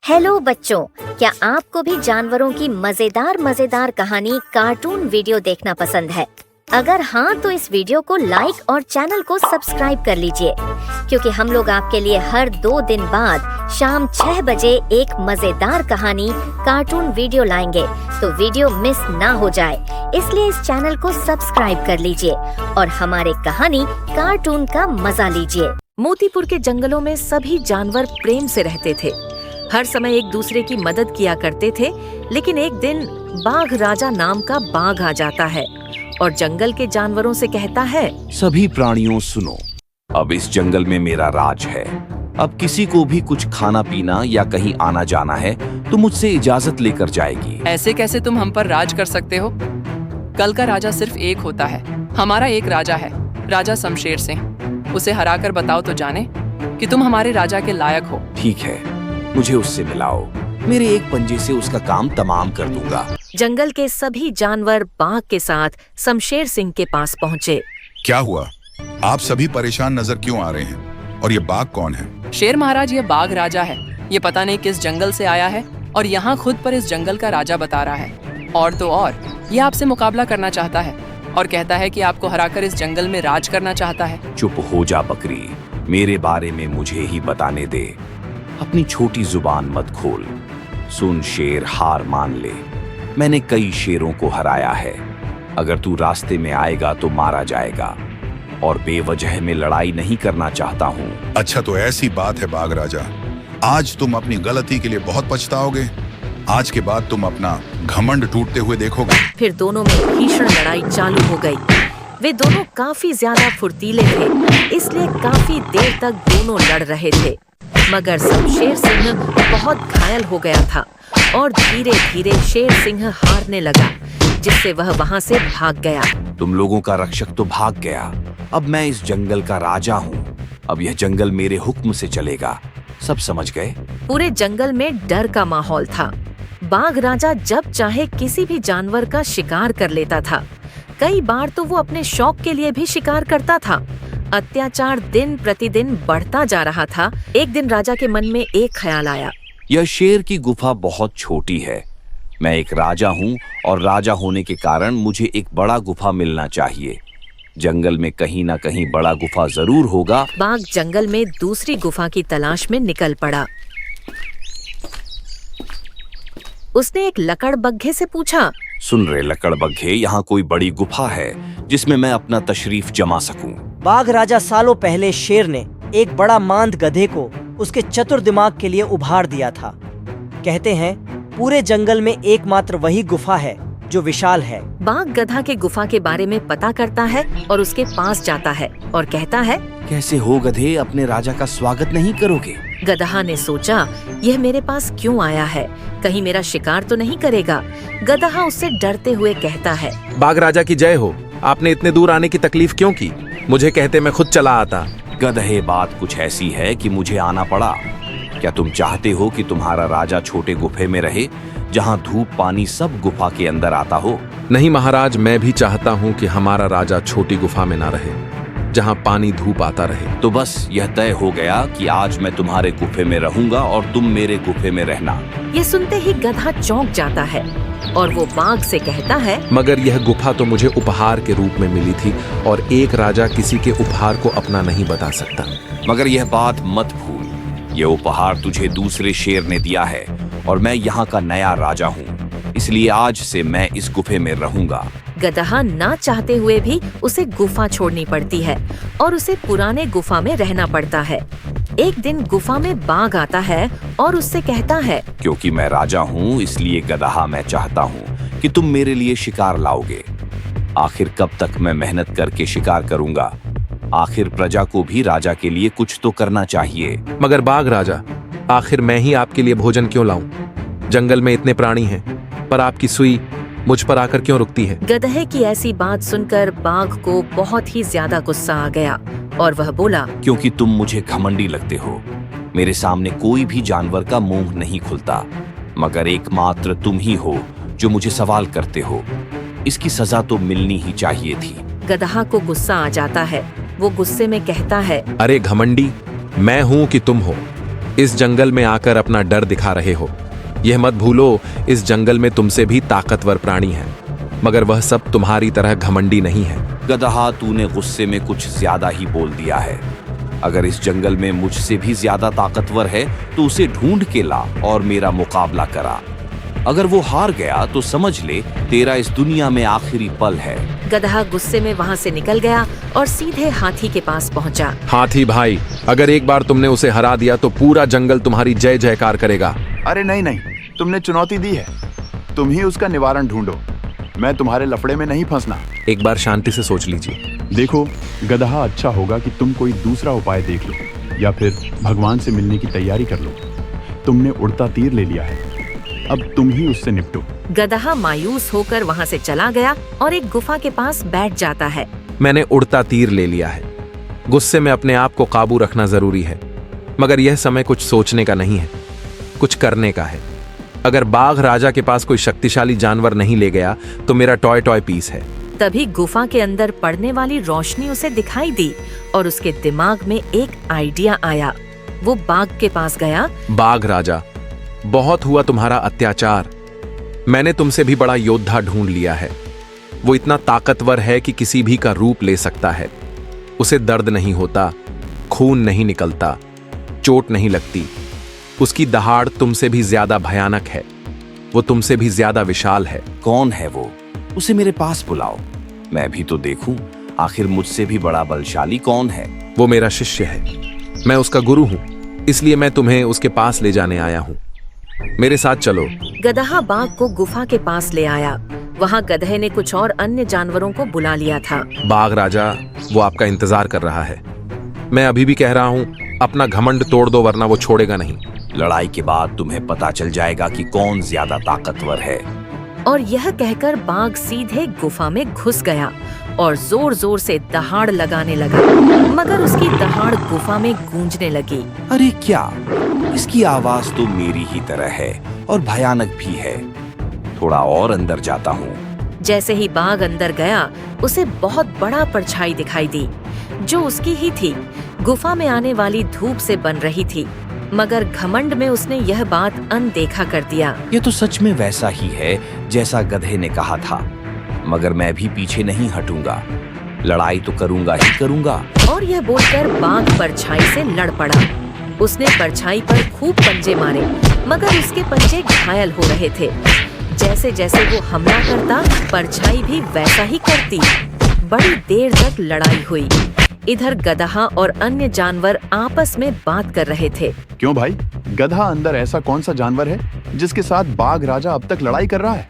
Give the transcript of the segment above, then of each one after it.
Hello बच्चों, क्या आपको भी जानवरों की मजेदार कहानी कार्टून वीडियो देखना पसंद है? अगर हाँ तो इस वीडियो को लाइक और चैनल को सब्सक्राइब कर लीजिए, क्योंकि हम लोग आपके लिए हर 2 दिन बाद शाम 6 बजे एक मजेदार कहानी कार्टून वीडियो लाएंगे, तो वीडियो मिस ना हो जाए इसलिए इस चैनल को सब्सक्राइब कर लीजिए और हमारे कहानी कार्टून का मजा लीजिए। मोतीपुर के जंगलों में सभी जानवर प्रेम से रहते थे। हर समय एक दूसरे की मदद किया करते थे। लेकिन एक दिन बाघ राजा नाम का बाघ आ जाता है और जंगल के जानवरों से कहता है, सभी प्राणियों सुनो, अब इस जंगल में मेरा राज है। अब किसी को भी कुछ खाना पीना या कहीं आना जाना है तो मुझसे इजाजत लेकर जाएगी। ऐसे कैसे तुम हम पर राज कर सकते हो? कल का राजा सिर्फ एक होता है। हमारा एक राजा है, राजा शमशेर सिंह। उसे हराकर बताओ तो जाने कि तुम हमारे राजा के लायक हो। ठीक है, मुझे उससे मिलाओ, मेरे एक पंजे से उसका काम तमाम कर दूंगा। जंगल के सभी जानवर बाघ के साथ शमशेर सिंह के पास पहुँचे। क्या हुआ? आप सभी परेशान नजर क्यों आ रहे हैं? और ये बाघ कौन है? शेर महाराज, ये बाघ राजा है। ये पता नहीं किस जंगल से आया है और यहाँ खुद पर इस जंगल का राजा बता रहा है। और तो और ये आपसे मुकाबला करना चाहता है और कहता है कि आपको हराकर इस जंगल में राज करना चाहता है। चुप हो जा बकरी, मेरे बारे में मुझे ही बताने दे। अपनी छोटी जुबान मत खोल। सुन शेर, हार मान ले, मैंने कई शेरों को हराया है। अगर तू रास्ते में आएगा तो मारा जाएगा और बेवजह में लड़ाई नहीं करना चाहता हूँ। अच्छा, तो ऐसी बात है बाघ राजा, आज तुम अपनी गलती के लिए बहुत पछताओगे। आज के बाद तुम अपना घमंड टूटते हुए देखोगे। फिर दोनों में भीषण लड़ाई चालू हो गई। वे दोनों काफी ज्यादा फुर्तीले थे, इसलिए काफी देर तक दोनों लड़ रहे थे। मगर शमशेर सिंह बहुत घायल हो गया था और धीरे धीरे शेर सिंह हारने लगा, जिससे वह वहां से भाग गया। तुम लोगों का रक्षक तो भाग गया, अब मैं इस जंगल का राजा हूँ। अब यह जंगल मेरे हुक्म से चलेगा, सब समझ गए? पूरे जंगल में डर का माहौल था। बाघ राजा जब चाहे किसी भी जानवर का शिकार कर लेता था। कई बार तो वो अपने शौक के लिए भी शिकार करता था। अत्याचार दिन प्रतिदिन बढ़ता जा रहा था। एक दिन राजा के मन में एक ख्याल आया। यह शेर की गुफा बहुत छोटी है। मैं एक राजा हूँ और राजा होने के कारण मुझे एक बड़ा गुफा मिलना चाहिए। जंगल में कहीं ना कहीं बड़ा गुफा जरूर होगा। बाघ जंगल में दूसरी गुफा की तलाश में निकल पड़ा। उसने एक लकड़बग्घे से पूछा, सुन रे लकड़बग्घे, यहाँ कोई बड़ी गुफा है जिसमें मैं अपना तशरीफ जमा सकूं? बाघ राजा सालों पहले शेर ने एक बड़ा मांद गधे को उसके चतुर दिमाग के लिए उभार दिया था। कहते हैं पूरे जंगल में एकमात्र वही गुफा है जो विशाल है। बाघ गधा के गुफा के बारे में पता करता है और उसके पास जाता है और कहता है, कैसे हो गधे, अपने राजा का स्वागत नहीं करोगे? गधा ने सोचा, यह मेरे पास क्यों आया है, कहीं मेरा शिकार तो नहीं करेगा। गधा उससे डरते हुए कहता है, बाघ राजा की जय हो, आपने इतने दूर आने की तकलीफ क्यों की? मुझे कहते मैं खुद चला आता। गधे, बात कुछ ऐसी है कि मुझे आना पड़ा। क्या तुम चाहते हो कि तुम्हारा राजा छोटे गुफे में रहे, जहाँ धूप पानी सब गुफा के अंदर आता हो? नहीं महाराज, मैं भी चाहता हूँ कि हमारा राजा छोटी गुफा में ना रहे, जहाँ पानी धूप आता रहे। तो बस यह तय हो गया कि आज मैं तुम्हारे गुफे में रहूंगा और तुम मेरे गुफे में रहना। ये सुनते ही गधा चौंक जाता है और वो बाघ से कहता है, मगर यह गुफा तो मुझे उपहार के रूप में मिली थी और एक राजा किसी के उपहार को अपना नहीं बता सकता। मगर यह बात मत भूल, यह उपहार तुझे दूसरे शेर ने दिया है और मैं यहाँ का नया राजा हूँ, इसलिए आज से मैं इस गुफे में रहूंगा। गधा ना चाहते हुए भी उसे गुफा छोड़नी पड़ती है और उसे पुराने गुफा में रहना पड़ता है। एक दिन गुफा में बाघ आता है और उससे कहता है, क्योंकि मैं राजा हूँ इसलिए गदहा, मैं चाहता हूँ कि तुम मेरे लिए शिकार लाओगे। आखिर कब तक मैं मेहनत करके शिकार करूंगा? आखिर प्रजा को भी राजा के लिए कुछ तो करना चाहिए। मगर बाघ राजा, आखिर मैं ही आपके लिए भोजन क्यों लाऊं? जंगल में इतने प्राणी हैं, पर आपकी सुई मुझ पर आकर क्यों रुकती है? गधे की ऐसी बात सुनकर बाघ को बहुत ही ज्यादा गुस्सा आ गया और वह बोला, क्योंकि तुम मुझे घमंडी लगते हो। मेरे सामने कोई भी जानवर का मुंह नहीं खुलता, मगर एकमात्र तुम ही हो जो मुझे सवाल करते हो। इसकी सजा तो मिलनी ही चाहिए थी। गधा को गुस्सा आ जाता है। वो गुस्से में कहता है, अरे घमंडी, मैं हूँ कि तुम हो? इस जंगल में आकर अपना डर दिखा रहे हो। यह मत भूलो, इस जंगल में तुमसे भी ताकतवर प्राणी हैं, मगर वह सब तुम्हारी तरह घमंडी नहीं है। गदहा, तूने गुस्से में कुछ ज्यादा ही बोल दिया है। अगर इस जंगल में मुझसे भी ज्यादा ताकतवर है तो उसे ढूंढ के ला और मेरा मुकाबला करा। अगर वो हार गया तो समझ ले तेरा इस दुनिया में आखिरी पल है। गदहा गुस्से में वहाँ से निकल गया और सीधे हाथी के पास पहुँचा। हाथी भाई, अगर एक बार तुमने उसे हरा दिया तो पूरा जंगल तुम्हारी जय जयकार करेगा। अरे नहीं नहीं, तुमने चुनौती दी है, तुम ही उसका निवारण ढूंढो, मैं तुम्हारे लफड़े में नहीं फंसना। एक बार शांति से सोच लीजिए। देखो गदहा, अच्छा होगा कि तुम कोई दूसरा उपाय देख लो या फिर भगवान से मिलने की तैयारी कर लो। तुमने उड़ता तीर ले लिया है, अब तुम ही उससे निपटो। गदहा मायूस होकर वहाँ से चला गया और एक गुफा के पास बैठ जाता है। मैंने उड़ता तीर ले लिया है। गुस्से में अपने आप को काबू रखना जरूरी है, मगर यह समय कुछ सोचने का नहीं है, कुछ करने का है। अगर बाघ राजा के पास कोई शक्तिशाली जानवर नहीं ले गया तो मेरा टॉय टॉय पीस है। तभी गुफा के अंदर पड़ने वाली रोशनी उसे दिखाई दी और उसके दिमाग में एक आइडिया आया। वो बाघ के पास गया। बाघ राजा, बहुत हुआ तुम्हारा अत्याचार। मैंने तुमसे भी बड़ा योद्धा ढूंढ लिया है। वो इतना ताकतवर है कि किसी भी का रूप ले सकता है। उसे दर्द नहीं होता, खून नहीं निकलता, चोट नहीं लगती। उसकी दहाड़ तुमसे भी ज्यादा भयानक है। वो तुमसे भी ज्यादा विशाल है। कौन है वो? उसे मेरे पास बुलाओ, मैं भी तो देखूं आखिर मुझसे भी बड़ा बलशाली कौन है। वो मेरा शिष्य है, मैं उसका गुरु हूं, इसलिए मैं तुम्हें उसके पास ले जाने आया हूं। मेरे साथ चलो। गदहा बाघ को गुफा के पास ले आया। वहाँ गधे ने कुछ और अन्य जानवरों को बुला लिया था। बाघ राजा, वो आपका इंतजार कर रहा है। मैं अभी भी कह रहा हूँ, अपना घमंड तोड़ दो वरना वो छोड़ेगा नहीं। लड़ाई के बाद तुम्हें पता चल जाएगा कि कौन ज्यादा ताकतवर है। और यह कहकर बाघ सीधे गुफा में घुस गया और जोर जोर से दहाड़ लगाने लगा, मगर उसकी दहाड़ गुफा में गूंजने लगी। अरे क्या, इसकी आवाज तो मेरी ही तरह है और भयानक भी है। थोड़ा और अंदर जाता हूँ। जैसे ही बाघ अंदर गया, उसे बहुत बड़ा परछाई दिखाई दी, जो उसकी ही थी। गुफा में आने वाली धूप से बन रही थी, मगर घमंड में उसने यह बात अनदेखा कर दिया। ये तो सच में वैसा ही है जैसा गधे ने कहा था, मगर मैं भी पीछे नहीं हटूंगा। लड़ाई तो करूंगा ही करूंगा। और यह बोलकर बाघ परछाई से लड़ पड़ा। उसने परछाई पर खूब पंजे मारे, मगर उसके पंजे घायल हो रहे थे। जैसे जैसे वो हमला करता, परछाई भी वैसा ही करती। बड़ी देर तक लड़ाई हुई। इधर गदहा और अन्य जानवर आपस में बात कर रहे थे। क्यों भाई, गधा अंदर ऐसा कौन सा जानवर है जिसके साथ बाघ राजा अब तक लड़ाई कर रहा है?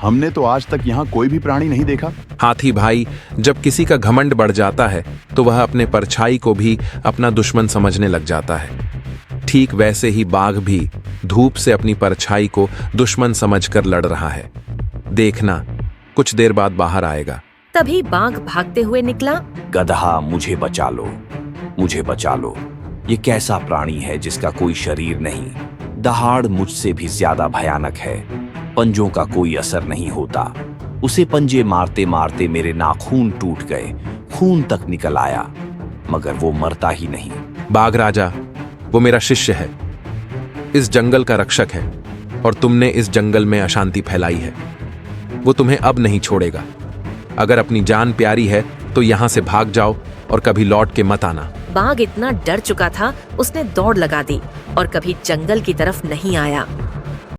हमने तो आज तक यहाँ कोई भी प्राणी नहीं देखा। हाथी भाई, जब किसी का घमंड बढ़ जाता है तो वह अपने परछाई को भी अपना दुश्मन समझने लग जाता है। ठीक वैसे ही बाघ भी धूप से अपनी परछाई को दुश्मन समझकर लड़ रहा है। देखना, कुछ देर बाद बाहर आएगा। तभी बाघ भागते हुए निकला। गदहा, मुझे बचा लो, मुझे बचा लो। ये कैसा प्राणी है जिसका कोई शरीर नहीं, दहाड़ मुझसे भी ज्यादा भयानक है, पंजों का कोई असर नहीं होता। उसे पंजे मारते मारते मेरे नाखून टूट गए, खून तक निकल आया, मगर वो मरता ही नहीं। बाघ राजा, वो मेरा शिष्य है, इस जंगल का रक्षक है, और तुमने इस जंगल में अशांति फैलाई है। वो तुम्हें अब नहीं छोड़ेगा। अगर अपनी जान प्यारी है तो यहाँ से भाग जाओ और कभी लौट के मत आना। बाघ इतना डर चुका था, उसने दौड़ लगा दी और कभी जंगल की तरफ नहीं आया।